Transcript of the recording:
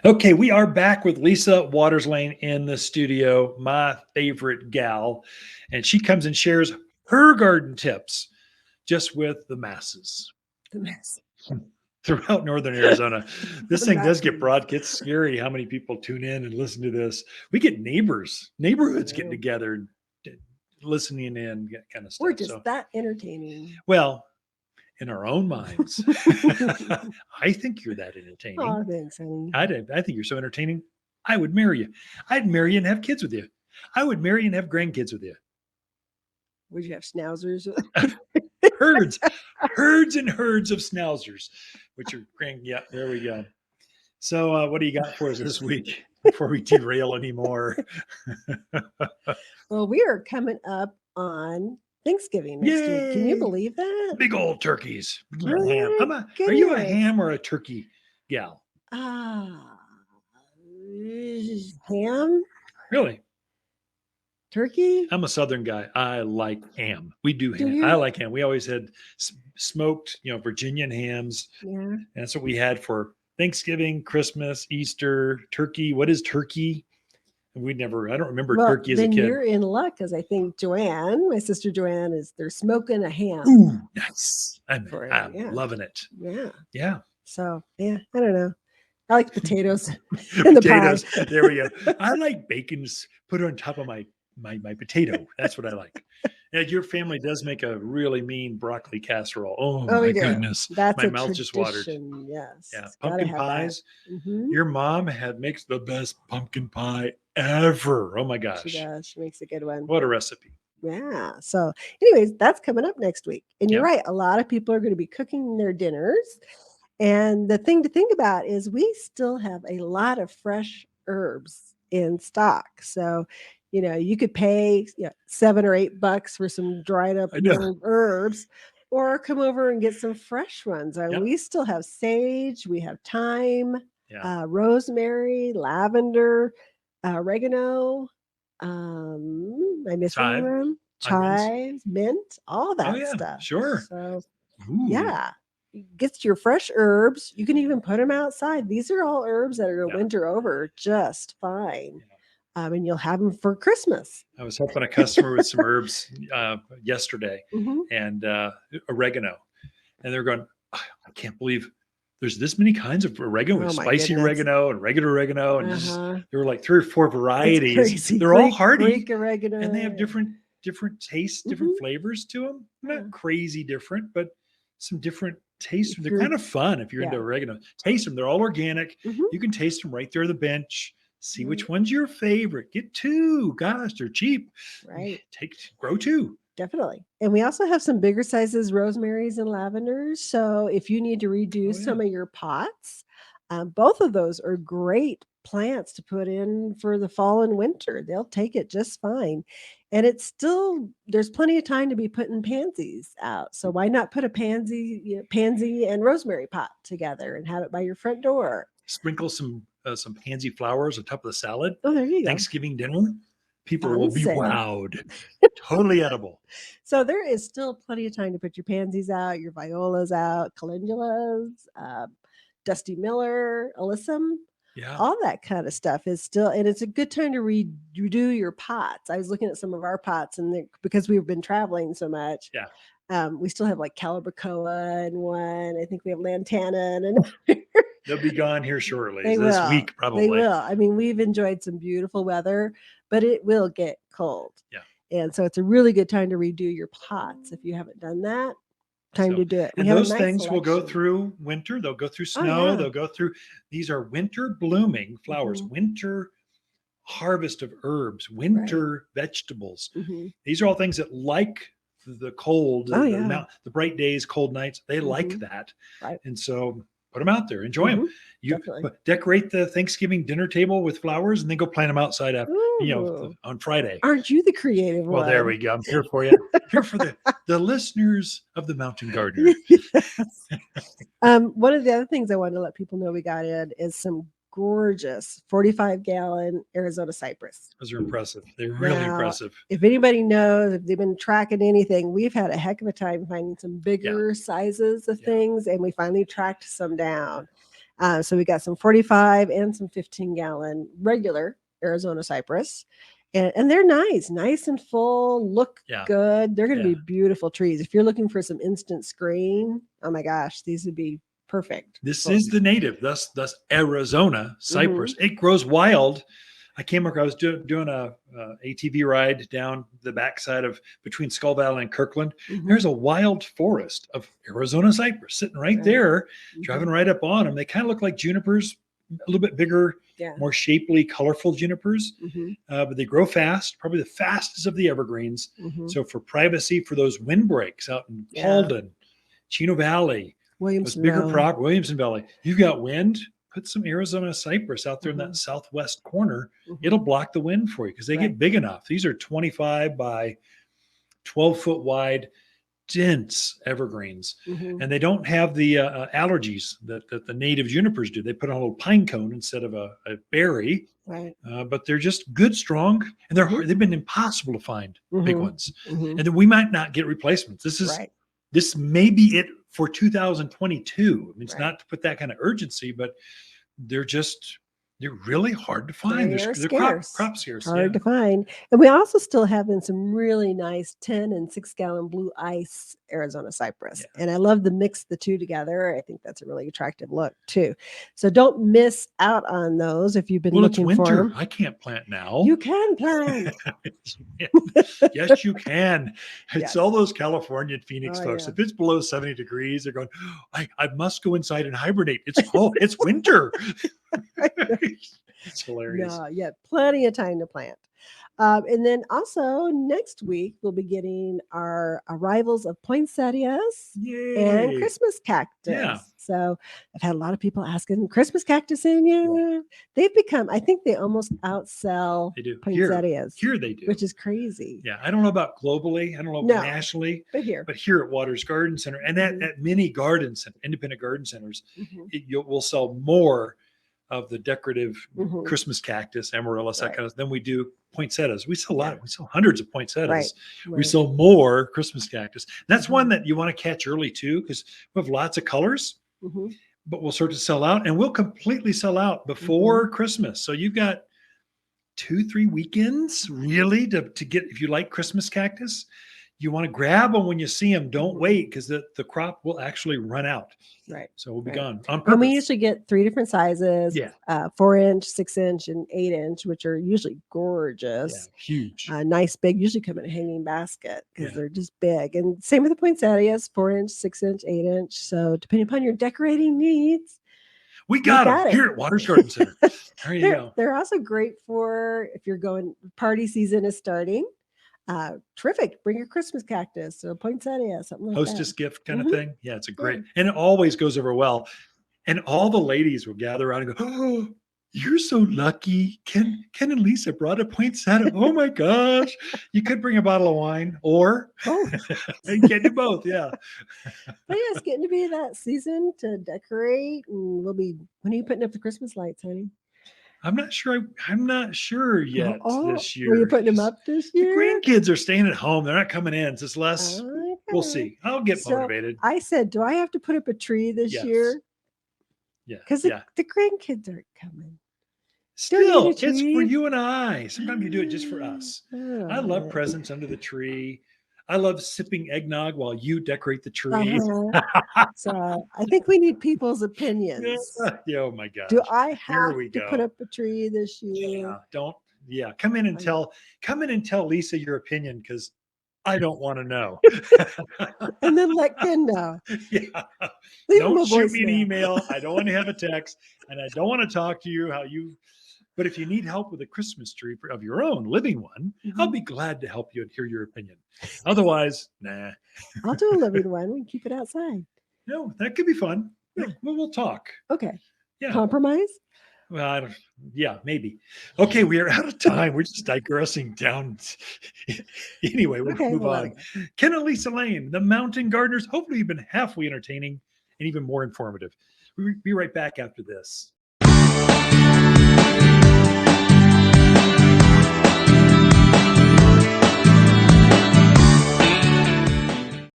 Okay, we are back with Lisa Waters Lane in the studio, my favorite gal. And she comes and shares her garden tips just with the masses The mess. throughout Northern Arizona. This The thing does get messes. broad. It's scary how many people tune in and listen to this. We get neighborhoods getting Yeah. together, listening in, that kind of We're stuff. just So, that entertaining. well, in our own minds, I think you're that entertaining. Oh, thanks, honey. I think you're so entertaining. I would marry you. I'd marry you and have kids with you. I would marry you and have grandkids with you. Would you have schnauzers? Herds, herds and herds of schnauzers, which are grand. Yeah, there we go. So, what do you got for us this week before we derail anymore? Well, we are coming up on Thanksgiving next week. Can you Yay! believe that? Big old turkeys. Oh Ham. my Are you a goodness. ham or a turkey gal? Ah, ham, Really? turkey. I'm a Southern guy. I like ham. We do Do ham. I you? like ham. We always had smoked, Virginian hams. Yeah. And that's what we had for Thanksgiving, Christmas, Easter, turkey. What is turkey? I don't remember Well, turkey as a then kid. you're in luck because I think Joanne, my sister Joanne, they're smoking a ham Ooh, nice. for it. I'm Yeah. loving it. Yeah. Yeah. So, yeah, I don't know. I like potatoes in the pie. Potatoes. There we go. I like bacon's put on top of my potato. That's what I like. And your family does make a really mean broccoli casserole. Oh Oh, my we do. goodness. That's My a mouth just watered. tradition. Yeah. Yes. Gotta Pumpkin have that. pies. Hmm. Your mom makes the best pumpkin pie ever. Oh my She gosh. does. She makes a good one. What a recipe. Yeah. So, anyways, that's coming up next week. And you're Yeah. right. A lot of people are going to be cooking their dinners. And the thing to think about is we still have a lot of fresh herbs in stock. So, you could pay $7 or $8 for some dried up I know. old herbs or come over and get some fresh ones. And Yep. we still have sage, we have thyme, Yeah. rosemary, lavender, oregano. Am I missing Thyme, one? onions. Chives, mint, all Oh that yeah. stuff. Sure. So, Ooh. yeah, get your fresh herbs. You can even put them outside. These are all herbs that are going to Yeah. winter over just fine. Yeah. And you'll have them for Christmas. I was helping a customer with some herbs yesterday Hmm. and oregano. And they're going, "Oh, I can't believe there's this many kinds of oregano. Oh With my spicy goodness. oregano and regular oregano. And just, Uh-huh. there were like 3 or 4 It's varieties. crazy. They're all Greek hardy and they have oregano. different tastes, different Hmm. flavors to them. Yeah. Not crazy different, but some different tastes. If They're you're, kind of fun if you're into yeah. oregano. Taste them. They're all organic. Hmm. You can taste them right there on the bench. See Right. which one's your favorite. Get 2. Gosh, they're cheap. Right. Grow 2. Definitely. And we also have some bigger sizes, rosemaries and lavenders. So if you need to redo Oh yeah. some of your pots, both of those are great plants to put in for the fall and winter. They'll take it just fine. And there's plenty of time to be putting pansies out. So why not put a pansy and rosemary pot together and have it by your front door? Sprinkle some pansy flowers on top of the salad. Oh, there you go. Thanksgiving dinner. People will be Fancy. wowed. Totally edible. So there is still plenty of time to put your pansies out, your violas out, calendulas, Dusty Miller, alyssum, Yeah. all that kind of stuff is still, and it's a good time to redo your pots. I was looking at some of our pots, and because we've been traveling so much, Yeah. we still have like calabacoa in one. I think we have lantana and another. They'll be gone here shortly. They This will. week, They probably. will. I mean, we've enjoyed some beautiful weather, but it will get cold. Yeah. And so it's a really good time to redo your pots. If you haven't done that, time So, to do it. We and have a those nice things will go selection. through winter. They'll go through Oh, snow. yeah. They'll go through. These are winter blooming flowers. Mhm. Winter harvest of herbs. Winter vegetables. Mhm. These are all things that like the cold, Oh, yeah. the bright days, cold nights. They like Mhm. that, Right. and so put them out there. Enjoy them. Mhm. You Definitely. decorate the Thanksgiving dinner table with flowers, and then go plant them outside after, Ooh. on Friday. Aren't you the creative Well, there one? we go. I'm here for you. Here for the listeners of the Mountain Gardener. Yes. One of the other things I wanted to let people know we got in is some gorgeous 45-gallon Arizona cypress. Those are impressive. They're really Now, impressive. if anybody knows, if they've been tracking anything, we've had a heck of a time finding some Yeah. bigger sizes of Yeah. things, and we finally tracked some down. So we got some 45 and some 15-gallon regular Arizona cypress. And they're nice and full, look Yeah. good. They're going to Yeah. be beautiful trees. If you're looking for some instant screen, oh my gosh, these would be perfect. This is the native, thus Arizona cypress. Mm-hmm. It grows wild. I came across, I was doing a ATV ride down the backside of between Skull Valley and Kirkland. Mm-hmm. There's a wild forest of Arizona cypress sitting right Right. there, Mm-hmm. driving right up on them. They kind of look like junipers, a little bit bigger, Yeah. more shapely, colorful junipers, Mm-hmm. but they grow fast, probably the fastest of the evergreens. Mm-hmm. So for privacy, for those windbreaks out in Yeah. Paulden, Chino Valley, those Williamson bigger Valley. Williamson Valley, you've got wind, put some Arizona cypress out there in Mm-hmm. that southwest corner. Mhm. It'll block the wind for you because they Right. get big enough. These are 25 by 12-foot wide, dense evergreens. Mhm. And they don't have the allergies that the native junipers do. They put on a little pine cone instead of a berry, Right. but they're just good, strong, and Mhm. they've been impossible to find big Mhm. ones. Mhm. And then we might not get replacements. Right. This may be it for 2022. I mean, it's Right. not to put that kind of urgency, but they're really hard to find. They are They're scarce. crop scarce. Hard Yeah. to find. And we also still have in some really nice 10 and 6-gallon blue ice Arizona cypress. Yeah. And I love to mix the two together. I think that's a really attractive look too. So don't miss out on those if you've been Well, it's looking for winter. them. I can't plant now. You can plant. Yes, you can. It's Yes. all those California and Phoenix Oh, folks. yeah. If it's below 70 degrees, they're going, I must go inside and hibernate. It's cold. It's winter. It's hilarious. No, yeah, plenty of time to plant. And then also next week, we'll be getting our arrivals of poinsettias and Yay. Christmas cactus. Yeah. So I've had a lot of people asking, Christmas cactus in here? They've become, I think they almost outsell They do. poinsettias, Here they do. which is crazy. Yeah. I don't know about globally. I don't know No. nationally. But here. But here at Waters Garden Center and Mhm. at many gardens, independent garden centers, Mhm. we'll sell more of the decorative Mhm. Christmas cactus, amaryllis, that Right. kind of. Than we do poinsettias. We sell a lot. Yeah. We sell hundreds of poinsettias. Right. We sell more Christmas cactus. That's one Mhm. that you want to catch early too, because we have lots of colors. Mhm. But we'll start to sell out, and we'll completely sell out before Christmas. So you've got 2-3 weekends really to get, if you like Christmas cactus, you want to grab them when you see them. Don't Mhm. wait, because the crop will actually run out. Right. So we'll be Right. gone on And purpose. we usually get 3 different sizes, Yeah. 4-inch, 6-inch, and 8-inch, which are usually Yeah, gorgeous. huge. Nice big, usually come in a hanging basket because Yeah. they're just big. And same with the poinsettias, 4-inch, 6-inch, 8-inch. So depending upon your decorating needs, We got got them it. here at Waters Garden Center. There you go. they're also great for if you're going, party season is starting. Terrific. Bring your Christmas cactus or poinsettia, something like Hostess that. gift kind of Mhm. thing. Yeah, it's a great, and it always goes over well. And all the ladies will gather around and go, "Oh, you're so lucky. Ken and Lisa brought a poinsettia. Oh my gosh. You could bring a bottle of wine, or Oh, you can do both." Yeah. but yeah, it's getting to be that season to decorate, and when are you putting up the Christmas lights, honey? I'm not sure yet this year. Are you putting them up this The year? grandkids are staying at home. They're not coming in. It's less. We'll Okay. see. I'll get So motivated. I said, do I have to put up a tree this Yes. year? Yeah. Because Yeah. the grandkids aren't coming. Still, a it's for tree. you and I. Sometimes you do it just for us. I love presents under the tree. I love sipping eggnog while you decorate the tree. So I think we need people's opinions. Yeah, oh my gosh. Do I Here have we to go. put up a tree this year? Yeah, come in and tell Lisa your opinion, because I don't want to know. And then let Ken know. Yeah. Leave him a Don't shoot me an voicemail. email. I don't want to have a text, and I don't want to talk to you but if you need help with a Christmas tree of your own, living one, I'll be glad to help you and hear your opinion. Otherwise, nah. I'll do a living one. We can keep it outside. No, that could be fun. Yeah. We'll talk. Okay. Yeah. Compromise? Well, yeah, maybe. Okay, we are out of time. We're just digressing down. Anyway, we'll move on. Ken and Lisa Lain, the Mountain Gardeners. Hopefully, you've been halfway entertaining and even more informative. We'll be right back after this.